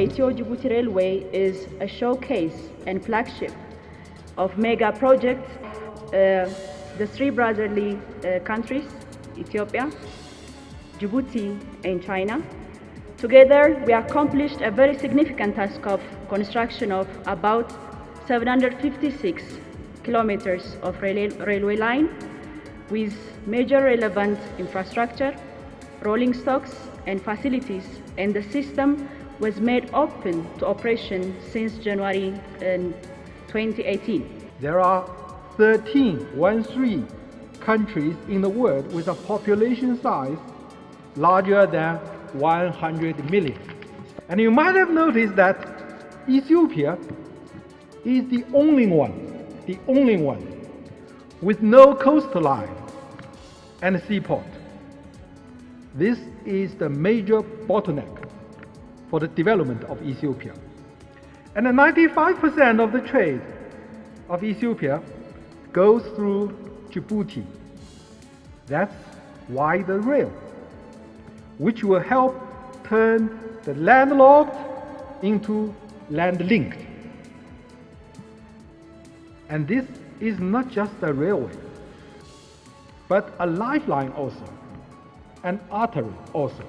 Ethio-Djibouti Railway is a showcase and flagship of mega projects. The three brotherly countries, Ethiopia, Djibouti, and China. Together, we accomplished a very significant task of construction of about 756 kilometers of railway line with major relevant infrastructure, rolling stocks, and facilities, and the system was made open to operation since January 2018. There are 13 countries in the world with a population size larger than 100 million. And you might have noticed that Ethiopia is the only one with no coastline and seaport. This is the major bottleneck for the development of Ethiopia. And 95% of the trade of Ethiopia goes through Djibouti. That's why the rail, which will help turn the landlocked into land-linked. And this is not just a railway, but a lifeline also, an artery also.